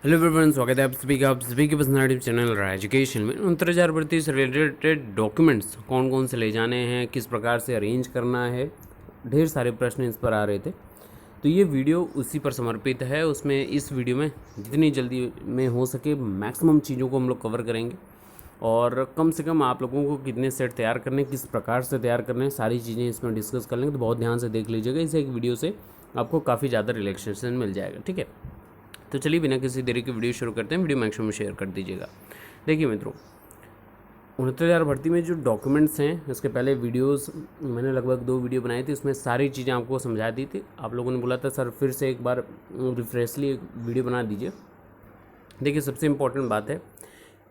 Hello everyone, स्वागत है आप सभी के पर्सनल चैनल रहा एजुकेशन में 69,000 भर्ती से रिलेटेड डॉक्यूमेंट्स कौन कौन से ले जाने हैं, किस प्रकार से अरेंज करना है। ढेर सारे प्रश्न इस पर आ रहे थे, तो ये वीडियो उसी पर समर्पित है। उसमें इस वीडियो में जितनी जल्दी में हो सके मैक्सिमम चीज़ों को हम लोग कवर करेंगे और कम से कम आप लोगों को कितने सेट तैयार करने, किस प्रकार से तैयार करने, सारी चीज़ें इसमें डिस्कस कर लेंगे। तो बहुत ध्यान से देख लीजिएगा, इस एक वीडियो से आपको काफ़ी ज़्यादा रिलैक्सेशन मिल जाएगा। ठीक है, तो चलिए बिना किसी देरी के वीडियो शुरू करते हैं। वीडियो मैक्सिमम शेयर कर दीजिएगा। देखिए मित्रों, 69,000 भर्ती में जो डॉक्यूमेंट्स हैं, इसके पहले वीडियोस मैंने लगभग 2 वीडियो बनाई थी, उसमें सारी चीज़ें आपको समझा दी थी। आप लोगों ने बोला था सर फिर से एक बार रिफ्रेशली एक वीडियो बना दीजिए। देखिए, सबसे इम्पोर्टेंट बात है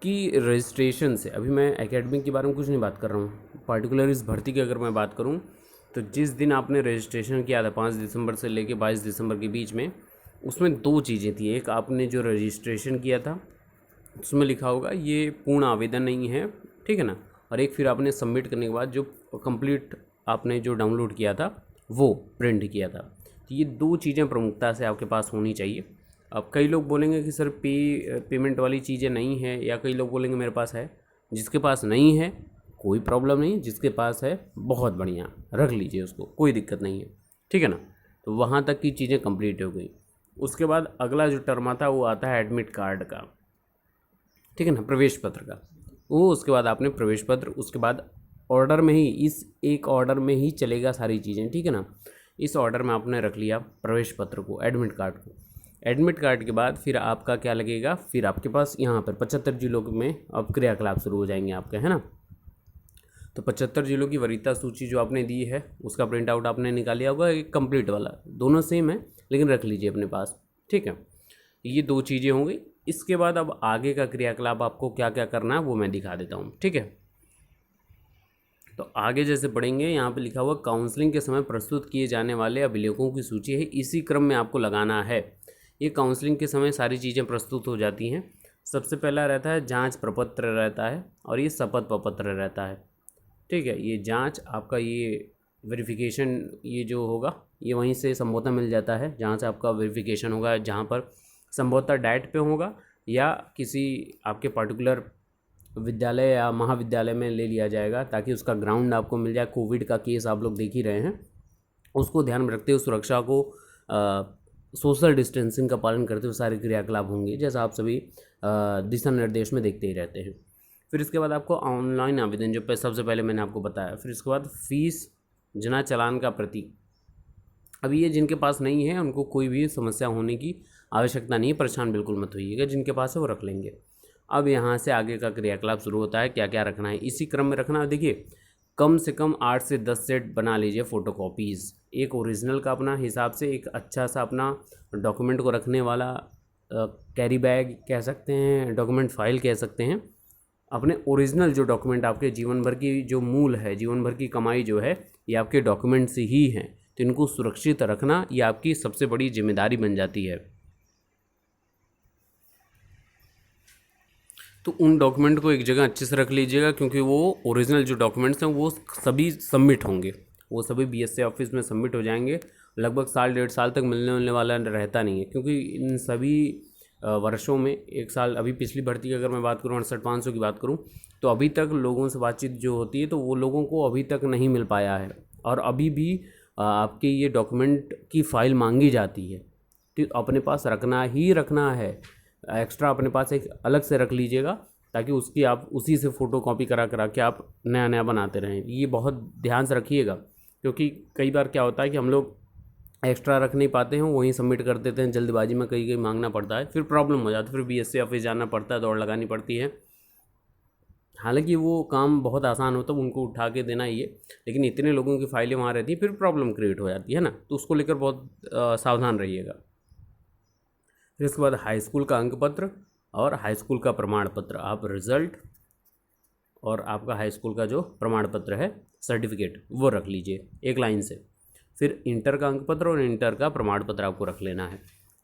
कि रजिस्ट्रेशन से, अभी मैं एकेडमिक के बारे में कुछ नहीं बात कर रहा हूँ, पार्टिकुलर इस भर्ती की अगर मैं बात करूँ तो जिस दिन आपने रजिस्ट्रेशन किया था 5 दिसंबर से लेकर 22 दिसंबर के बीच में, उसमें 2 चीज़ें थी। एक, आपने जो रजिस्ट्रेशन किया था उसमें लिखा होगा ये पूर्ण आवेदन नहीं है, ठीक है ना। और एक फिर आपने सबमिट करने के बाद जो कंप्लीट आपने जो डाउनलोड किया था वो प्रिंट किया था। तो ये 2 चीज़ें प्रमुखता से आपके पास होनी चाहिए। अब कई लोग बोलेंगे कि सर पेमेंट वाली चीज़ें नहीं है, या कई लोग बोलेंगे मेरे पास है। जिसके पास नहीं है कोई प्रॉब्लम नहीं, जिसके पास है बहुत बढ़िया, रख लीजिए उसको, कोई दिक्कत नहीं है, ठीक है ना। तो वहाँ तक की चीज़ें कंप्लीट हो गई। उसके बाद अगला जो टर्म आता है वो आता है एडमिट कार्ड का, ठीक है ना, प्रवेश पत्र का। वो उसके बाद आपने प्रवेश पत्र, उसके बाद ऑर्डर में ही, इस एक ऑर्डर में ही चलेगा सारी चीज़ें, ठीक है ना। इस ऑर्डर में आपने रख लिया प्रवेश पत्र को, एडमिट कार्ड को। एडमिट कार्ड के बाद फिर आपका क्या लगेगा, फिर आपके पास यहाँ पर 75 जिलों में अब क्रियाकलाप शुरू हो जाएंगे आपके, है ना। तो 75 जिलों की वरीयता सूची जो आपने दी है उसका प्रिंट आउट आपने निकाल लिया होगा, एक कंप्लीट वाला, दोनों सेम है लेकिन रख लीजिए अपने पास, ठीक है। ये 2 चीज़ें हो गई। इसके बाद अब आगे का क्रियाकलाप आपको क्या क्या करना है वो मैं दिखा देता हूँ, ठीक है। तो आगे जैसे पढ़ेंगे, यहाँ पे लिखा हुआ काउंसलिंग के समय प्रस्तुत किए जाने वाले अभिलेखों की सूची है, इसी क्रम में आपको लगाना है। ये काउंसलिंग के समय सारी चीज़ें प्रस्तुत हो जाती हैं। सबसे पहला रहता है जांच प्रपत्र रहता है, और ये शपथ प्रपत्र रहता है, ठीक है। ये जांच आपका, ये वेरिफिकेशन, ये जो होगा ये वहीं से संभवतः मिल जाता है, जहाँ से आपका वेरिफिकेशन होगा, जहाँ पर संभवतः डाइट पे होगा या किसी आपके पर्टिकुलर विद्यालय या महाविद्यालय में ले लिया जाएगा, ताकि उसका ग्राउंड आपको मिल जाए। कोविड का केस आप लोग देख ही रहे हैं, उसको ध्यान में रखते हुए सुरक्षा को, सोशल डिस्टेंसिंग का पालन करते हुए सारे क्रियाकलाप होंगे, जैसा आप सभी दिशा निर्देश में देखते ही रहते हैं। फिर इसके बाद आपको ऑनलाइन आवेदन, जो सबसे पहले मैंने आपको बताया। फिर इसके बाद फीस जना चालान का प्रति। अभी ये जिनके पास नहीं है उनको कोई भी समस्या होने की आवश्यकता नहीं है, परेशान बिल्कुल मत होइएगा, जिनके पास है वो रख लेंगे। अब यहाँ से आगे का क्रियाकलाप शुरू होता है, क्या क्या रखना है इसी क्रम में रखना है। देखिए, कम से कम 8 से 10 सेट बना लीजिए फ़ोटोकॉपीज़, एक ओरिजिनल का अपना हिसाब से, एक अच्छा सा अपना डॉक्यूमेंट को रखने वाला कैरी बैग कह सकते हैं, डॉक्यूमेंट फाइल कह सकते हैं। अपने ओरिजिनल जो डॉक्यूमेंट आपके जीवन भर की जो मूल है, जीवन भर की कमाई जो है, ये आपके डॉक्यूमेंट से ही हैं। तो इनको सुरक्षित रखना ये आपकी सबसे बड़ी जिम्मेदारी बन जाती है। तो उन डॉक्यूमेंट को एक जगह अच्छे से रख लीजिएगा, क्योंकि वो ओरिजिनल जो डॉक्यूमेंट्स हैं वो सभी सबमिट होंगे, वो सभी बीएससी ऑफिस में सबमिट हो जाएंगे। लगभग 1.5 साल तक मिलने वाला रहता नहीं है, क्योंकि इन सभी वर्षों में, 1 साल, अभी पिछली भर्ती की अगर मैं बात करूँ 68,500 की बात करूँ, तो अभी तक लोगों से बातचीत जो होती है तो वो लोगों को अभी तक नहीं मिल पाया है, और अभी भी आपके ये डॉक्यूमेंट की फ़ाइल मांगी जाती है। तो अपने पास रखना ही रखना है, एक्स्ट्रा अपने पास एक अलग से रख लीजिएगा, ताकि उसकी आप उसी से फ़ोटो कॉपी करा करा के आप नया नया बनाते रहें। ये बहुत ध्यान से रखिएगा, क्योंकि कई बार क्या होता है कि हम लोग एक्स्ट्रा रख नहीं पाते हैं, वहीं सबमिट कर देते हैं जल्दबाजी में, कहीं कहीं मांगना पड़ता है, फिर प्रॉब्लम हो जाती है, फिर बीएससी ऑफिस जाना पड़ता है, दौड़ लगानी पड़ती है। हालांकि वो काम बहुत आसान होता है, उनको उठा के देना ही है, लेकिन इतने लोगों की फाइलें वहाँ रहती हैं, फिर प्रॉब्लम क्रिएट हो जाती है ना। तो उसको लेकर बहुत सावधान रहिएगा। फिर इसके बाद हाई स्कूल का अंक पत्र और हाई स्कूल का प्रमाण पत्र, आप रिज़ल्ट और आपका हाई स्कूल का जो प्रमाण पत्र है, सर्टिफिकेट, वो रख लीजिए एक लाइन से। फिर इंटर का अंक पत्र और इंटर का प्रमाण पत्र आपको रख लेना है।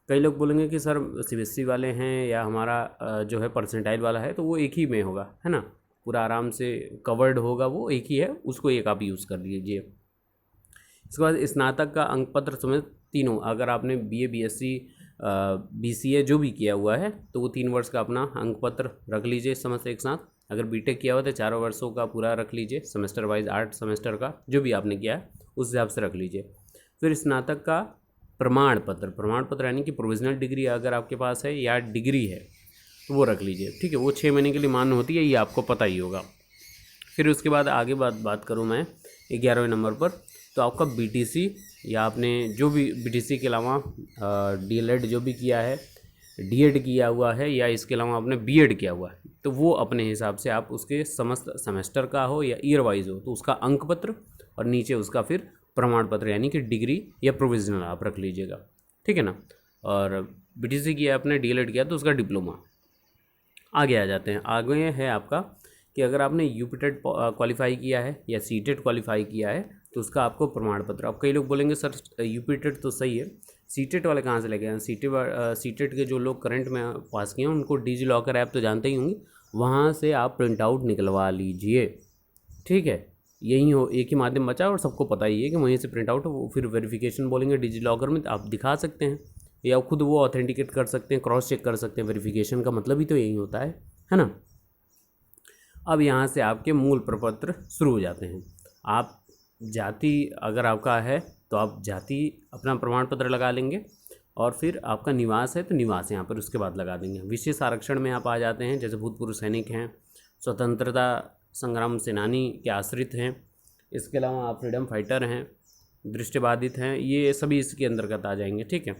कई लोग बोलेंगे कि सर सीबीएसई वाले हैं या हमारा जो है परसेंटाइल वाला है, तो वो एक ही में होगा, है ना, पूरा आराम से कवर्ड होगा, वो एक ही है, उसको एक आप यूज़ कर लीजिए। इसके बाद स्नातक का अंक पत्र समेत तीनों, अगर आपने बीए बीएससी BCA जो भी किया हुआ है तो वो 3 वर्ष का अपना अंक पत्र रख लीजिए इस समझ से एक साथ। अगर बीटेक किया हुआ तो 4 वर्षों का पूरा रख लीजिए, सेमेस्टर वाइज 8 सेमेस्टर का जो भी आपने किया है उस हिसाब से रख लीजिए। फिर स्नातक का प्रमाण पत्र यानी कि प्रोविजनल डिग्री अगर आपके पास है या डिग्री है तो वो रख लीजिए, ठीक है। वो 6 महीने के लिए मान्य होती है, ये आपको पता ही होगा। फिर उसके बाद आगे बात करूँ मैं 11वें नंबर पर, तो आपका BTC या आपने जो भी BTC के अलावा DLED जो भी किया है, DED किया हुआ है या इसके अलावा आपने BED किया हुआ है तो वो अपने हिसाब से आप उसके समस्त सेमेस्टर का हो या ईयर वाइज हो तो उसका अंक पत्र और नीचे उसका फिर प्रमाण पत्र यानी कि डिग्री या प्रोविजनल आप रख लीजिएगा, ठीक है ना। और BTC किया आपने, DLED किया तो उसका डिप्लोमा। आगे आ जाते हैं, आगे है आपका कि अगर आपने यूपीटेट क्वालिफाई किया है या सीटेट क्वालिफाई किया है तो उसका आपको प्रमाण पत्र। अब कई लोग बोलेंगे सर यूपीटेट तो सही है, सीटेट वाले कहाँ से लेके आए? सीटेट के जो लोग करंट में पास किए हैं उनको डिजी लॉकर ऐप तो जानते ही होंगे, वहाँ से आप प्रिंट आउट निकलवा लीजिए, ठीक है। यही हो, एक ही माध्यम बचा और सबको पता ही है कि वहीं से प्रिंट आउट हो, फिर वेरिफिकेशन बोलेंगे डिजी लॉकर में तो आप दिखा सकते हैं या खुद वो ऑथेंटिकेट कर सकते हैं, क्रॉस चेक कर सकते हैं। वेरिफिकेशन का मतलब ही तो यही होता है ना। अब यहाँ से आपके मूल प्रपत्र शुरू हो जाते हैं। आप जाति अगर आपका है तो आप जाति अपना प्रमाण पत्र लगा लेंगे और फिर आपका निवास है तो निवास यहाँ पर उसके बाद लगा देंगे। विशेष आरक्षण में आप आ जाते हैं, जैसे भूतपूर्व सैनिक हैं, स्वतंत्रता संग्राम सेनानी के आश्रित हैं, इसके अलावा आप फ्रीडम फाइटर हैं, दृष्टिबाधित हैं, ये सभी इसके अंतर्गत आ जाएंगे, ठीक है।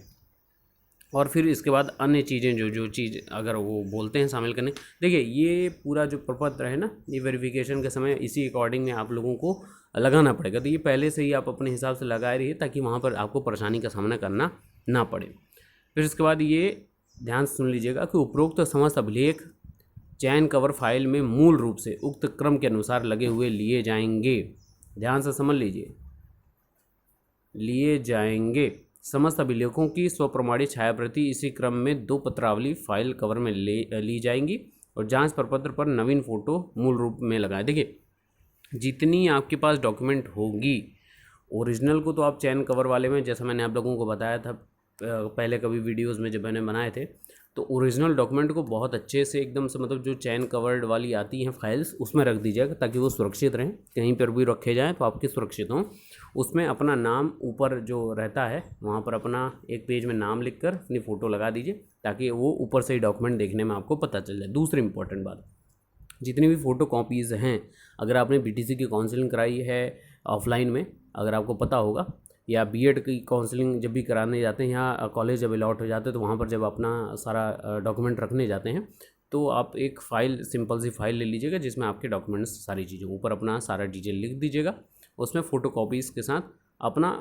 और फिर इसके बाद अन्य चीज़ें जो चीज़ अगर वो बोलते हैं शामिल करने, देखिए ये पूरा जो प्रपत्र है ना, ये वेरिफिकेशन के समय इसी अकॉर्डिंग में आप लोगों को लगाना पड़ेगा। तो ये पहले से ही आप अपने हिसाब से लगाए रहिए ताकि वहाँ पर आपको परेशानी का सामना करना ना पड़े। फिर इसके बाद ये ध्यान सुन लीजिएगा कि उपरोक्त समस्त अभिलेख चयन कवर फाइल में मूल रूप से उक्त क्रम के अनुसार लगे हुए लिए जाएंगे। ध्यान से समझ लीजिए, लिए जाएंगे। समस्त अभिलेखों की स्वप्रमाणित छायाप्रति इसी क्रम में 2 पत्रावली फाइल कवर में ली जाएंगी और जांच प्रपत्र पर नवीन फ़ोटो मूल रूप में लगाएं। देखिए जितनी आपके पास डॉक्यूमेंट होगी, ओरिजिनल को तो आप चयन कवर वाले में, जैसा मैंने आप लोगों को बताया था पहले कभी वीडियोस में जब मैंने बनाए थे, तो ओरिजिनल डॉक्यूमेंट को बहुत अच्छे से एकदम से, मतलब जो चैन कवर्ड वाली आती हैं फाइल्स, उसमें रख दीजिएगा ताकि वो सुरक्षित रहें। कहीं पर भी रखे जाएँ तो आपके सुरक्षित हों। उसमें अपना नाम ऊपर जो रहता है वहाँ पर अपना एक पेज में नाम लिखकर अपनी फ़ोटो लगा दीजिए ताकि वो ऊपर से ही डॉक्यूमेंट देखने में आपको पता चल जाए। दूसरी इंपॉर्टेंट बात, जितनी भी फ़ोटो कॉपीज़ हैं, अगर आपने BTC की काउंसलिंग कराई है ऑफलाइन में, अगर आपको पता होगा, या BED की काउंसलिंग जब भी कराने जाते हैं या कॉलेज जब अलॉट हो जाते हैं तो वहाँ पर जब अपना सारा डॉक्यूमेंट रखने जाते हैं तो आप एक फ़ाइल, सिंपल सी फाइल ले लीजिएगा जिसमें आपके डॉक्यूमेंट्स सारी चीज़ें, ऊपर अपना सारा डिटेल लिख दीजिएगा, उसमें फ़ोटो कॉपीज़ के साथ अपना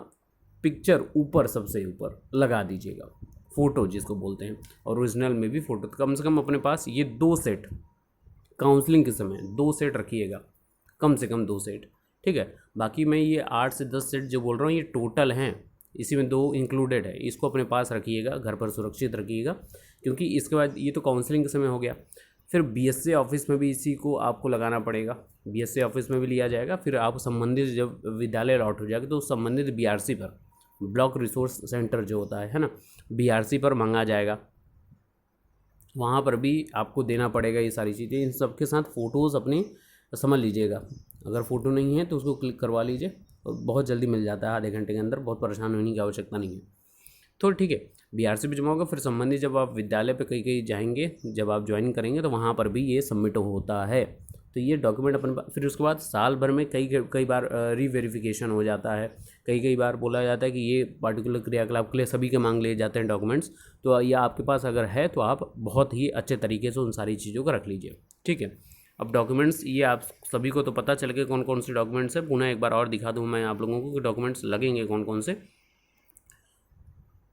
पिक्चर ऊपर सबसे ऊपर लगा दीजिएगा, फ़ोटो जिसको बोलते हैं। और ओरिजिनल में भी फ़ोटो कम से कम अपने पास ये 2 सेट, काउंसलिंग के समय 2 सेट रखिएगा, कम से कम 2 सेट, ठीक है। बाकी मैं ये 8 से 10 सेट जो बोल रहा हूँ ये टोटल हैं, इसी में 2 इंक्लूडेड है, इसको अपने पास रखिएगा, घर पर सुरक्षित रखिएगा, क्योंकि इसके बाद ये तो काउंसलिंग के समय हो गया। फिर BSA ऑफिस में भी इसी को आपको लगाना पड़ेगा, BSA ऑफिस में भी लिया जाएगा। फिर आप संबंधित जब विद्यालय लॉट हो जाएगा तो संबंधित BRC पर, ब्लॉक रिसोर्स सेंटर जो होता है ना, BRC पर मांगा जाएगा, वहाँ पर भी आपको देना पड़ेगा ये सारी चीज़ें। इन सब के साथ फ़ोटोज़ अपनी समझ लीजिएगा, अगर फ़ोटो नहीं है तो उसको क्लिक करवा लीजिए, बहुत जल्दी मिल जाता है, आधे घंटे के अंदर, बहुत परेशान होने की आवश्यकता नहीं है। तो ठीक है, BRC भी जमा होगा। फिर संबंधित जब आप विद्यालय पे कहीं जाएंगे, जब आप ज्वाइन करेंगे तो वहाँ पर भी ये सबमिट होता है। तो ये डॉक्यूमेंट अपन, फिर उसके बाद साल भर में कई बार रीवेरिफिकेशन हो जाता है, कई बार बोला जाता है कि ये पार्टिकुलर क्रियाकलाप के लिए सभी के मांग लिए जाते हैं डॉक्यूमेंट्स, तो ये आपके पास अगर है तो आप बहुत ही अच्छे तरीके से उन सारी चीज़ों को रख लीजिए, ठीक है। अब डॉक्यूमेंट्स ये आप सभी को तो पता चल गए कौन कौन से डॉक्यूमेंट्स है, पुनः एक बार और दिखा दूँ मैं आप लोगों को कि डॉक्यूमेंट्स लगेंगे कौन कौन से।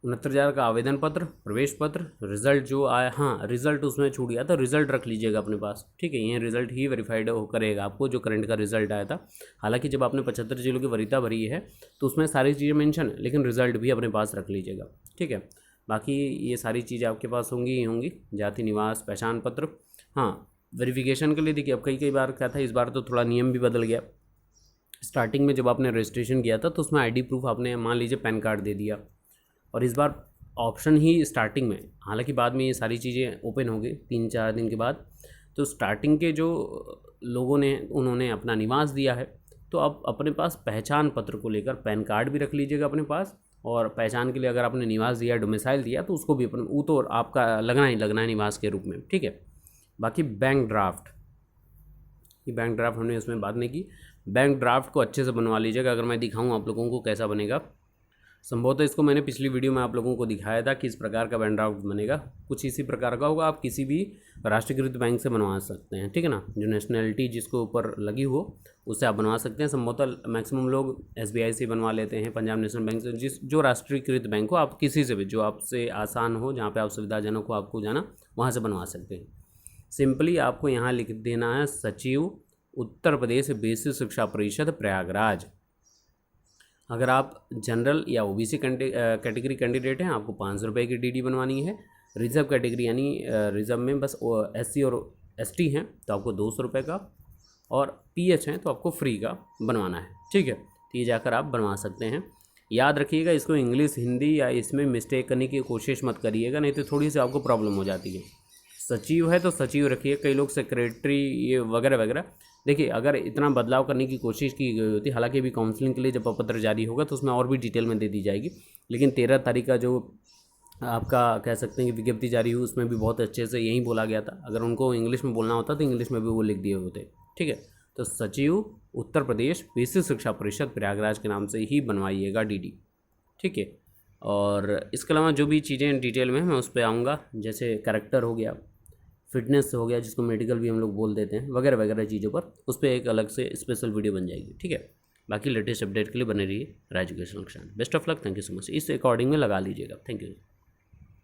69,000 का आवेदन पत्र, प्रवेश पत्र, रिजल्ट जो आया, हाँ रिजल्ट उसमें छूट गया था, रिजल्ट रख लीजिएगा अपने पास, ठीक है। ये रिजल्ट ही वेरीफाइड करेगा आपको जो करंट का रिजल्ट आया था। हालांकि जब आपने 75 जिलों की वरीयता भरी है तो उसमें सारी चीज़ें मेंशन है, लेकिन रिजल्ट भी अपने पास रख लीजिएगा, ठीक है। बाकी ये सारी चीज़ें आपके पास होंगी ही होंगी। जाति, निवास, पहचान पत्र, हाँ वेरिफिकेशन के लिए देखिए अब कई बार क्या था, इस बार तो थोड़ा नियम भी बदल गया। स्टार्टिंग में जब आपने रजिस्ट्रेशन किया था तो उसमें ID प्रूफ आपने मान लीजिए पैन कार्ड दे दिया, और इस बार ऑप्शन ही स्टार्टिंग में, हालांकि बाद में ये सारी चीज़ें ओपन हो गई 3-4 दिन के बाद, तो स्टार्टिंग के जो लोगों ने उन्होंने अपना निवास दिया है, तो आप अपने पास पहचान पत्र को लेकर पैन कार्ड भी रख लीजिएगा अपने पास, और पहचान के लिए अगर आपने निवास दिया, डोमिसाइल दिया, तो उसको भी अपने, वो तो आपका लगना ही लगना है निवास के रूप में, ठीक है। बाकी बैंक ड्राफ्ट, ये बैंक ड्राफ्ट हमने उसमें बात नहीं की। बैंक ड्राफ्ट को अच्छे से बनवा लीजिएगा। अगर मैं दिखाऊं आप लोगों को कैसा बनेगा, संभवतः इसको मैंने पिछली वीडियो में आप लोगों को दिखाया था कि इस प्रकार का बैंक ड्राफ्ट बनेगा, कुछ इसी प्रकार का होगा। आप किसी भी राष्ट्रीयकृत बैंक से बनवा सकते हैं, ठीक है ना, जो नेशनलिटी जिसको ऊपर लगी हो उससे आप बनवा सकते हैं। संभवतः मैक्सिमम लोग SBI से बनवा लेते हैं, पंजाब नेशनल बैंक से, जो राष्ट्रीयकृत बैंक हो, आप किसी से भी जो आपसे आसान हो, जहाँ पर आप सुविधाजनक हो आपको जाना, वहाँ से बनवा सकते हैं। सिंपली आपको यहाँ लिख देना है सचिव उत्तर प्रदेश बेसिक शिक्षा परिषद प्रयागराज। अगर आप जनरल या OBC कैटेगरी कैंडिडेट हैं, आपको 500 रुपये की DD बनवानी है। रिजर्व कैटेगरी यानी रिजर्व में बस SC और ST हैं तो आपको 200 रुपये का, और PH हैं तो आपको फ्री का बनवाना है, ठीक है। तो ये जाकर आप बनवा सकते हैं। याद रखिएगा, इसको इंग्लिश हिंदी या इसमें मिस्टेक करने की कोशिश मत करिएगा, नहीं तो थोड़ी सी आपको प्रॉब्लम हो जाती है। सचिव है तो सचिव रखिए, कई लोग सेक्रेटरी ये वगैरह वगैरह। देखिए, अगर इतना बदलाव करने की कोशिश की गई होती, हालांकि अभी काउंसलिंग के लिए जब पत्र जारी होगा तो उसमें और भी डिटेल में दे दी जाएगी, लेकिन 13 तारीख का जो आपका कह सकते हैं कि विज्ञप्ति जारी हुई, उसमें भी बहुत अच्छे से यही बोला गया था। अगर उनको इंग्लिश में बोलना होता तो इंग्लिश में भी वो लिख दिए होते, ठीक है। तो सचिव उत्तर प्रदेश बेसिक शिक्षा परिषद प्रयागराज के नाम से ही बनवाइएगा DD, ठीक है। और इसके अलावा जो भी चीज़ें डिटेल में मैं उस पर आऊँगा, जैसे कैरेक्टर हो गया, फिटनेस हो गया, जिसको मेडिकल भी हम लोग बोल देते हैं, वगैरह वगैरह चीज़ों पर उस पर एक अलग से स्पेशल वीडियो बन जाएगी, ठीक है। बाकी लेटेस्ट अपडेट के लिए बने रहिए Raj education. Best of luck, thank you so much. इस अकॉर्डिंग में लगा लीजिएगा, थैंक यू।